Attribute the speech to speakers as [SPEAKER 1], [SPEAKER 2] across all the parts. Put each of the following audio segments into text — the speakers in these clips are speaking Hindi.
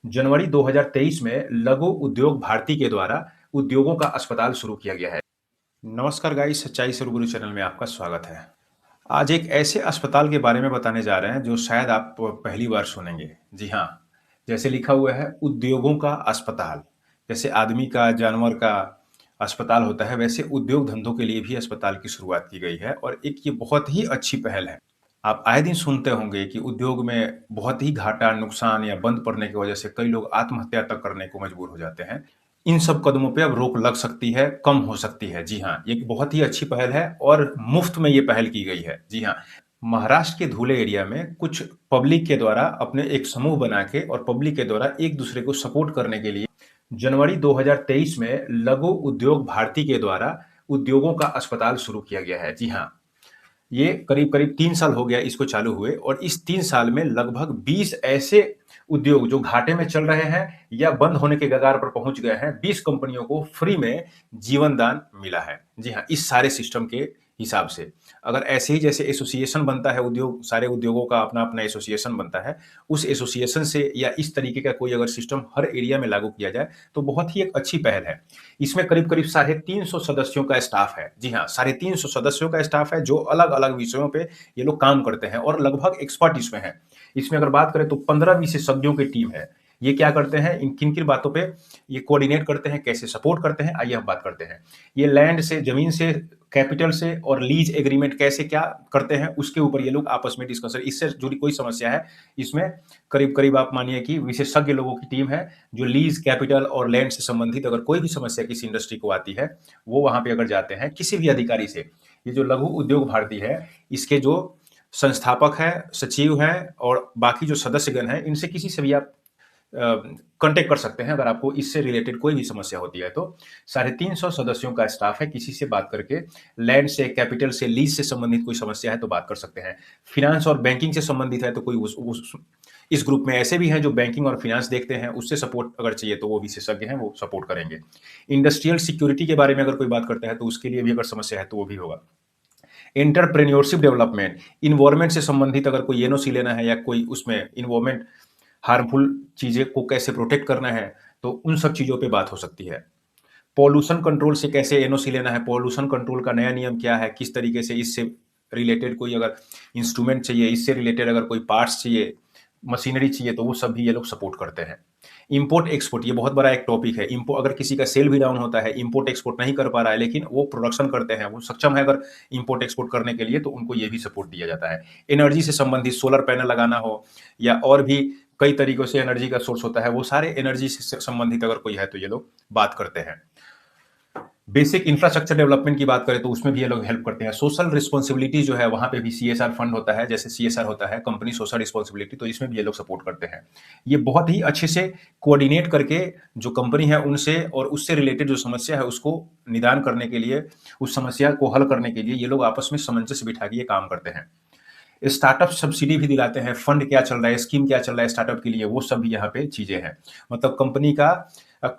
[SPEAKER 1] जनवरी 2023 में लघु उद्योग भारती के द्वारा उद्योगों का अस्पताल शुरू किया गया है। नमस्कार गाइस, सच्चाई से रूबरू चैनल में आपका स्वागत है। आज एक ऐसे अस्पताल के बारे में बताने जा रहे हैं जो शायद आप पहली बार सुनेंगे। जी हाँ, जैसे लिखा हुआ है उद्योगों का अस्पताल। जैसे आदमी का, जानवर का अस्पताल होता है, वैसे उद्योग धंधों के लिए भी अस्पताल की शुरुआत की गई है और एक ये बहुत ही अच्छी पहल है। आप आए दिन सुनते होंगे कि उद्योग में बहुत ही घाटा, नुकसान या बंद पड़ने की वजह से कई लोग आत्महत्या तक करने को मजबूर हो जाते हैं। इन सब कदमों पे अब रोक लग सकती है, कम हो सकती है। जी हाँ, ये बहुत ही अच्छी पहल है और मुफ्त में ये पहल की गई है। जी हाँ, महाराष्ट्र के धुले एरिया में कुछ पब्लिक के द्वारा अपने एक समूह बना के और पब्लिक के द्वारा एक दूसरे को सपोर्ट करने के लिए जनवरी 2023 में लघु उद्योग भारती के द्वारा उद्योगों का अस्पताल शुरू किया गया है। जी हाँ, ये करीब-करीब 3 साल हो गया इसको चालू हुए और इस 3 साल में लगभग 20 ऐसे उद्योग जो घाटे में चल रहे हैं या बंद होने के कगार पर पहुंच गए हैं, 20 कंपनियों को फ्री में जीवन दान मिला है। जी हाँ, इस सारे सिस्टम के हिसाब से। अगर ऐसे ही जैसे एसोसिएशन बनता है, उद्योग सारे उद्योगों का अपना-अपना एसोसिएशन बनता है, उस एसोसिएशन से या इस तरीके का कोई अगर सिस्टम हर एरिया में लागू किया जाए, तो बहुत ही एक अच्छी पहल है। इसमें करीब-करीब 350 सदस्यों का स्टाफ है। जी हाँ, 350 सदस्यों का स्टाफ है जो अलग-अलग विषयों पे ये लोग काम करते हैं और लगभग एक्सपर्ट इसमें हैं। इसमें अगर बात करें तो 15 विशेषज्ञों की टीम है। ये क्या करते हैं, इन किन-किन बातों पे ये कोऑर्डिनेट करते हैं, कैसे सपोर्ट करते हैं, आइए हम बात करते हैं। ये लैंड से, जमीन से, कैपिटल से और लीज एग्रीमेंट कैसे क्या करते हैं, उसके ऊपर ये लोग आपस में डिस्कशन, इससे जुड़ी कोई समस्या है, इसमें करीब-करीब आप मानिए कि विशेषज्ञ लोगों की टीम है, जो लीज, कैपिटल और लैंड से संबंधित अगर कोई भी समस्या किसी इंडस्ट्री को आती है, वो वहाँ पे अगर जाते हैं, किसी भी अधिकारी से। ये जो लघु उद्योग भारती है, इसके जो संस्थापक हैं, सचिव हैं और बाकी जो सदस्यगण हैं, इनसे किसी से भी आप कॉन्टैक्ट कर सकते हैं अगर आपको इससे रिलेटेड कोई भी समस्या होती है तो। 350 सदस्यों का स्टाफ है, किसी से बात करके लैंड से, कैपिटल से, लीज से संबंधित कोई समस्या है तो बात कर सकते हैं। फिनांस और बैंकिंग से संबंधित है तो कोई उस इस ग्रुप में ऐसे भी हैं जो बैंकिंग और फिनांस देखते हैं, उससे सपोर्ट अगर चाहिए तो वो विशेषज्ञ हैं, वो सपोर्ट करेंगे। इंडस्ट्रियल सिक्योरिटी के बारे में अगर कोई बात करता है तो उसके लिए भी अगर समस्या है तो वो भी होगा। एंटरप्रेन्योरशिप डेवलपमेंट, इन्वायरमेंट से संबंधित अगर कोई एनओसी लेना है या कोई उसमें इन्वायरमेंट हार्मफुल चीजें को कैसे प्रोटेक्ट करना है, तो उन सब चीजों पे बात हो सकती है। पॉल्यूशन कंट्रोल से कैसे एनओसी लेना है, पॉल्यूशन कंट्रोल का नया नियम क्या है, किस तरीके से इससे रिलेटेड कोई अगर इंस्ट्रूमेंट चाहिए, इससे रिलेटेड अगर कोई पार्ट्स चाहिए, मशीनरी चाहिए, तो वो सब भी ये लोग सपोर्ट करते हैं। इम्पोर्ट एक्सपोर्ट, ये बहुत बड़ा एक टॉपिक है। अगर किसी का सेल भी डाउन होता है, इम्पोर्ट एक्सपोर्ट नहीं कर पा रहा है, लेकिन वो प्रोडक्शन करते हैं, वो सक्षम है अगर इम्पोर्ट एक्सपोर्ट करने के लिए, तो उनको ये भी सपोर्ट दिया जाता है। एनर्जी से संबंधित सोलर पैनल लगाना हो या और भी कई तरीकों से एनर्जी का सोर्स होता है, वो सारे एनर्जी से संबंधित अगर कोई है तो ये लोग बात करते हैं। बेसिक इंफ्रास्ट्रक्चर डेवलपमेंट की बात करें तो उसमें भी ये लोग हेल्प करते हैं। सोशल रिस्पॉन्सिबिलिटी जो है वहाँ पे भी सीएसआर फंड होता है, जैसे सीएसआर होता है कंपनी सोशल रिस्पॉन्सिबिलिटी, तो इसमें भी ये लोग सपोर्ट करते हैं। ये बहुत ही अच्छे से कोऑर्डिनेट करके जो कंपनी है उनसे और उससे रिलेटेड जो समस्या है उसको निदान करने के लिए, उस समस्या को हल करने के लिए ये लोग आपस में सामंजस्य बिठा के ये काम करते हैं। स्टार्टअप सब्सिडी भी दिलाते हैं, फंड क्या चल रहा है, स्कीम क्या चल रहा है स्टार्टअप के लिए, वो सब भी यहाँ पे चीजें हैं। मतलब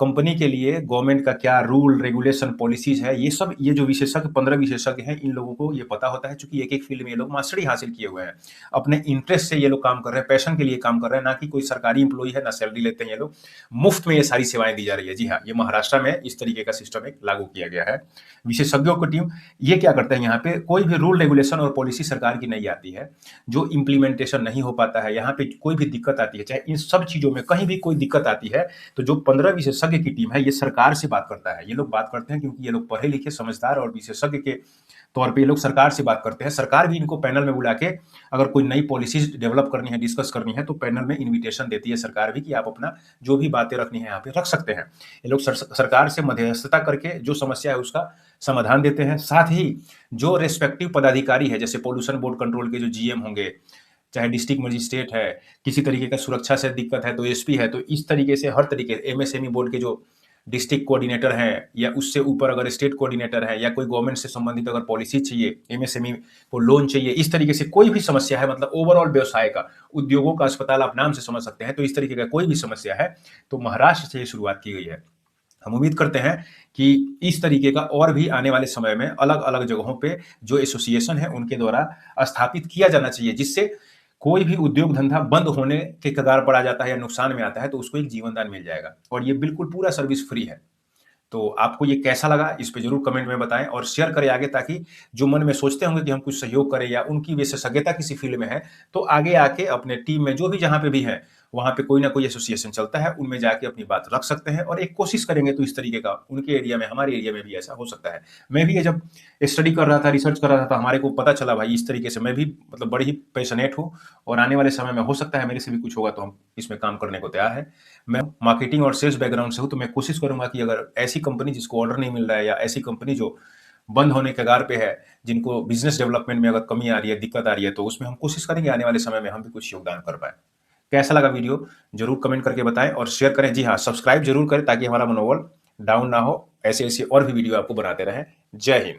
[SPEAKER 1] कंपनी के लिए गवर्नमेंट का क्या रूल रेगुलेशन पॉलिसीज है, ये सब, ये जो विशेषज्ञ 15 विशेषज्ञ हैं, इन लोगों को ये पता होता है, चूंकि एक एक फील्ड में ये लोग मास्टरी हासिल किए हुए हैं। अपने इंटरेस्ट से ये लोग काम कर रहे हैं, पैशन के लिए काम कर रहे हैं, ना कि कोई सरकारी इंप्लॉई है, ना सैलरी लेते हैं ये लोग। मुफ्त में ये सारी सेवाएं दी जा रही है। जी हाँ, ये महाराष्ट्र में इस तरीके का सिस्टम एक लागू किया गया है। विशेषज्ञों की टीम ये क्या करते हैं, यहाँ पे कोई भी रूल रेगुलेशन और पॉलिसी सरकार की नहीं आती है, जो इम्प्लीमेंटेशन नहीं हो पाता है, यहाँ पे कोई भी दिक्कत आती है, चाहे इन सब चीजों में कहीं भी कोई दिक्कत आती है, तो जो 15 विशेषज्ञ की टीम है ये सरकार से बात करता है। ये लोग बात करते हैं क्योंकि ये लोग पढ़े लिखे, समझदार और विशेषज्ञ के तौर पे ये लोग सरकार से बात करते हैं। सरकार भी इनको पैनल में बुला के अगर कोई नई पॉलिसीज डेवलप करनी है, डिस्कस करनी है, तो पैनल में इन्विटेशन देती है सरकार भी कि आप अपना जो भी बातें रखनी है यहाँ पे रख सकते हैं। ये लोग सरकार से मध्यस्थता करके जो समस्या है उसका समाधान देते हैं। साथ ही जो रेस्पेक्टिव पदाधिकारी है, जैसे पोल्यूशन बोर्ड कंट्रोल के जो जीएम होंगे, चाहे डिस्ट्रिक्ट मजिस्ट्रेट है, किसी तरीके का सुरक्षा से दिक्कत है तो एसपी है, तो इस तरीके से हर तरीके एमएसएमई बोर्ड के जो डिस्ट्रिक्ट कोऑर्डिनेटर हैं या उससे ऊपर अगर स्टेट कोऑर्डिनेटर है या कोई गवर्नमेंट से संबंधित अगर पॉलिसी चाहिए, एमएसएमई को लोन चाहिए, इस तरीके से कोई भी समस्या है, मतलब ओवरऑल व्यवसाय का, उद्योगों का अस्पताल आप नाम से समझ सकते हैं, तो इस तरीके का कोई भी समस्या है तो महाराष्ट्र से शुरुआत की गई है। हम उम्मीद करते हैं कि इस तरीके का और भी आने वाले समय में अलग अलग जगहों पे जो एसोसिएशन है उनके द्वारा स्थापित किया जाना चाहिए, जिससे कोई भी उद्योग धंधा बंद होने के कगार पर आ जाता है या नुकसान में आता है तो उसको एक जीवन दान मिल जाएगा और ये बिल्कुल पूरा सर्विस फ्री है। तो आपको ये कैसा लगा इस पे ज़रूर कमेंट में बताएँ और शेयर करें आगे, ताकि जो मन में सोचते होंगे कि हम कुछ सहयोग करें या उनकी विशेषज्ञता किसी फ़ील्ड में है, तो आगे आके अपने टीम में जो भी जहाँ पे भी है, वहाँ पे कोई ना कोई एसोसिएशन चलता है, उनमें जाके अपनी बात रख सकते हैं और एक कोशिश करेंगे तो इस तरीके का उनके एरिया में, हमारे एरिया में भी ऐसा हो सकता है। मैं भी ये जब स्टडी कर रहा था, रिसर्च कर रहा था, तो हमारे को पता चला भाई इस तरीके से मैं भी मतलब बड़ी ही पैशनेट हूँ और आने वाले समय में हो सकता है मेरे से भी कुछ होगा तो हम इसमें काम करने को तैयार हैं। मैं मार्केटिंग और सेल्स बैकग्राउंड से हूँ, तो मैं कोशिश करूँगा कि अगर ऐसी कंपनी जिसको ऑर्डर नहीं मिल रहा है या ऐसी कंपनी जो बंद होने के कगार पे है, जिनको बिज़नेस डेवलपमेंट में अगर कमी आ रही है, दिक्कत आ रही है, तो उसमें हम कोशिश करेंगे आने वाले समय में हम भी कुछ योगदान कर पाएँ। कैसा लगा वीडियो? ज़रूर कमेंट करके बताएँ और शेयर करें। जी हाँ, सब्सक्राइब ज़रूर करें ताकि हमारा मनोबल डाउन ना हो। ऐसे-ऐसे और भी वीडियो आपको बनाते रहें। जय हिंद।